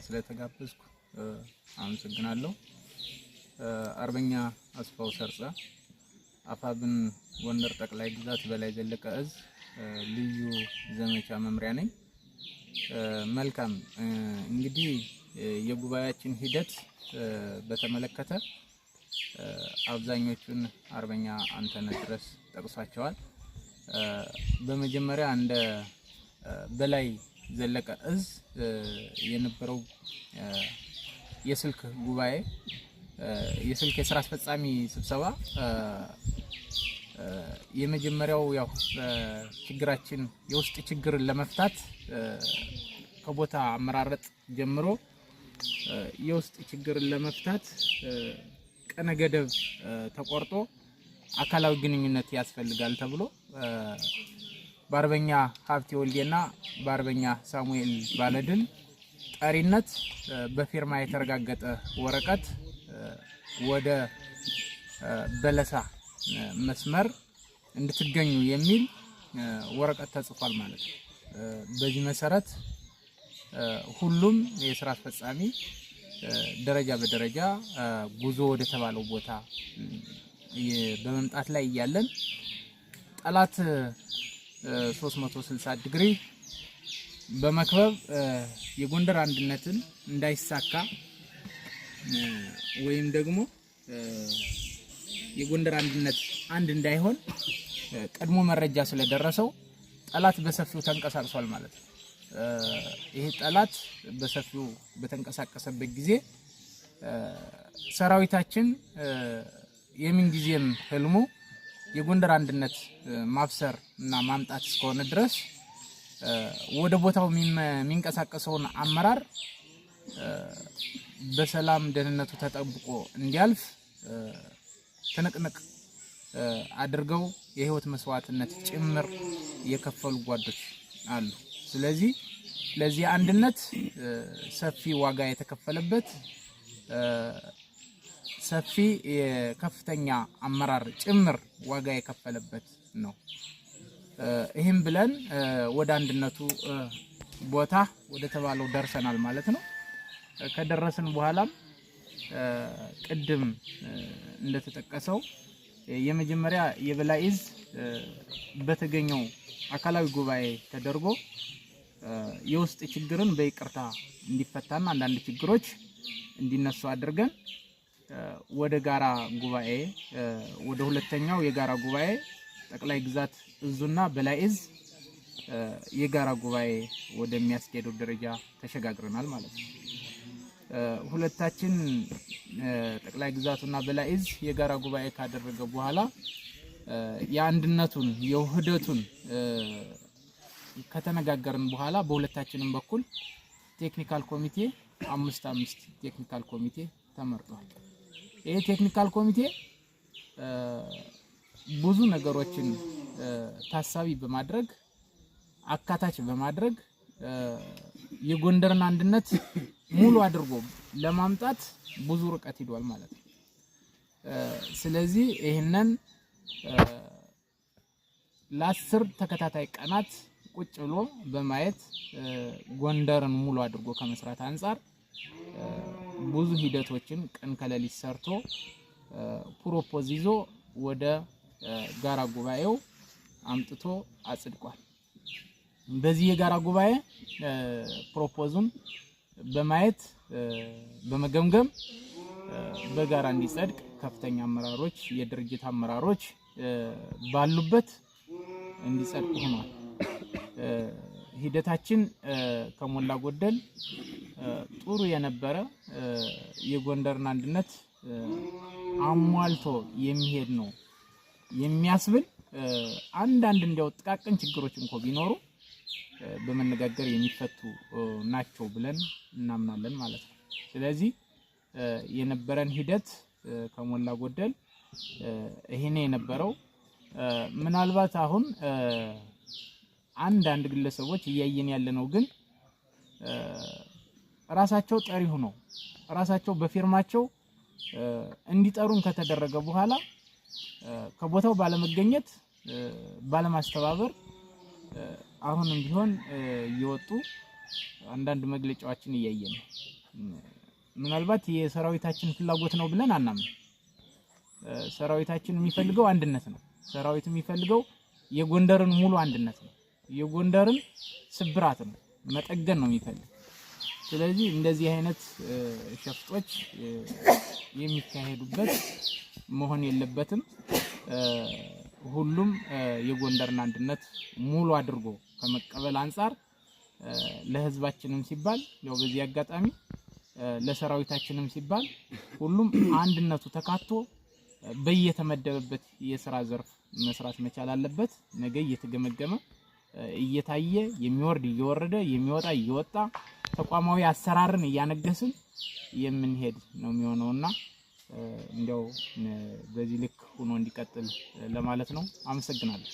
ስለተጋበዝኩ አመሰግናለሁ። አርበኛ አስፋው ሰርጻ አፋብን ጎንደር ጠቅላይ ግዛት በላይ ዘለቀ እዝ ልዩ ዘመቻ መምሪያ ነኝ። መልካም እንግዲህ የጉባኤያችን ሂደት በተመለከተ አብዛኞቹን አርበኛ አንተነህ ድረስ ጠቅሷቸዋል። በመጀመሪያ እንደ በላይ ዘለቀ እዝ የነበረው የስልክ ጉባኤ የስልክ የስራ አስፈጻሚ ስብሰባ የመጀመሪያው ያው ችግራችን የውስጥ ችግርን ለመፍታት ከቦታ አመራረጥ ጀምሮ የውስጥ ችግርን ለመፍታት ቀነ ገደብ ተቆርጦ አካላዊ ግንኙነት ያስፈልጋል ተብሎ በአርበኛ ሀብቴ ወልዴና በአርበኛ ሳሙኤል ባለድል ጠሪነት በፊርማ የተረጋገጠ ወረቀት ወደ በለሳ መስመር እንድትገኙ የሚል ወረቀት ተጽፏል ማለት ነው። በዚህ መሰረት ሁሉም የስራ አስፈጻሚ ደረጃ በደረጃ ጉዞ ወደ ተባለው ቦታ በመምጣት ላይ እያለን ጠላት 360 ዲግሪ በመክበብ የጎንደር አንድነትን እንዳይሳካ ወይም ደግሞ የጎንደር አንድነት አንድ እንዳይሆን ቀድሞ መረጃ ስለደረሰው ጠላት በሰፊው ተንቀሳቅሷል ማለት ነው። ይሄ ጠላት በሰፊው በተንቀሳቀሰበት ጊዜ ሰራዊታችን የምን ጊዜም ህልሙ የጎንደር አንድነት ማፍሰር እና ማምጣት እስከሆነ ድረስ ወደ ቦታው የሚንቀሳቀሰውን አመራር በሰላም ደህንነቱ ተጠብቆ እንዲያልፍ ትንቅንቅ አድርገው የህይወት መስዋዕትነት ጭምር የከፈሉ ጓዶች አሉ። ስለዚህ ለዚህ አንድነት ሰፊ ዋጋ የተከፈለበት ሰፊ የከፍተኛ አመራር ጭምር ዋጋ የከፈለበት ነው። ይህም ብለን ወደ አንድነቱ ቦታ ወደ ተባለው ደርሰናል ማለት ነው። ከደረስን በኋላም ቅድም እንደተጠቀሰው የመጀመሪያ የበላይ እዝ በተገኘው አካላዊ ጉባኤ ተደርጎ የውስጥ ችግርን በይቅርታ እንዲፈታና አንዳንድ ችግሮች እንዲነሱ አድርገን ወደ ጋራ ጉባኤ ወደ ሁለተኛው የጋራ ጉባኤ ጠቅላይ ግዛት እዙና በላይ እዝ የጋራ ጉባኤ ወደሚያስኬደው ደረጃ ተሸጋግረናል ማለት ነው። ሁለታችን ጠቅላይ ግዛቱና በላይ እዝ የጋራ ጉባኤ ካደረገ በኋላ የአንድነቱን የውህደቱን ከተነጋገርን በኋላ በሁለታችንም በኩል ቴክኒካል ኮሚቴ 5 ቴክኒካል ኮሚቴ ተመርጧል። ይሄ ቴክኒካል ኮሚቴ ብዙ ነገሮችን ታሳቢ በማድረግ አካታች በማድረግ የጎንደርን አንድነት ሙሉ አድርጎ ለማምጣት ብዙ ርቀት ሄዷል ማለት ነው። ስለዚህ ይሄንን ለ10 ተከታታይ ቀናት ቁጭ ብሎ በማየት ጎንደርን ሙሉ አድርጎ ከመስራት አንፃር ብዙ ሂደቶችን ቀን ከሌሊት ሰርቶ ፕሮፖዝ ይዞ ወደ ጋራ ጉባኤው አምጥቶ አጽድቋል። በዚህ የጋራ ጉባኤ ፕሮፖዙን በማየት በመገምገም በጋራ እንዲጸድቅ ከፍተኛ አመራሮች የድርጅት አመራሮች ባሉበት እንዲጸድቅ ሆኗል። ሂደታችን ከሞላ ጎደል ጥሩ የነበረ የጎንደርን አንድነት አሟልቶ የሚሄድ ነው የሚያስብል አንዳንድ እንዲያው ጥቃቅን ችግሮች እንኳን ቢኖሩ በመነጋገር የሚፈቱ ናቸው ብለን እናምናለን ማለት ነው። ስለዚህ የነበረን ሂደት ከሞላ ጎደል ይሄኔ የነበረው ምናልባት አሁን አንዳንድ ግለሰቦች እያየን ያለነው ግን ራሳቸው ጠሪ ሆነው ራሳቸው በፊርማቸው እንዲጠሩን ከተደረገ በኋላ ከቦታው ባለመገኘት ባለማስተባበር አሁንም ቢሆን እየወጡ አንዳንድ መግለጫዎችን እያየን ነው። ምናልባት የሰራዊታችን ፍላጎት ነው ብለን አናምን። ሰራዊታችን የሚፈልገው አንድነት ነው። ሰራዊት የሚፈልገው የጎንደርን ሙሉ አንድነት ነው። የጎንደርን ስብራት ነው መጠገን ነው የሚፈልግ። ስለዚህ እንደዚህ አይነት ሸፍጦች የሚካሄዱበት መሆን የለበትም። ሁሉም የጎንደርን አንድነት ሙሉ አድርጎ ከመቀበል አንፃር ለህዝባችንም ሲባል ያው በዚህ አጋጣሚ ለሰራዊታችንም ሲባል ሁሉም አንድነቱ ተካቶ በየተመደበበት የሥራ ዘርፍ መስራት መቻል አለበት። ነገ እየተገመገመ እየታየ የሚወርድ እየወረደ የሚወጣ እየወጣ ተቋማዊ አሰራርን እያነገስን የምንሄድ ነው የሚሆነውና እንደው በዚህ ልክ ሆኖ እንዲቀጥል ለማለት ነው። አመሰግናለሁ።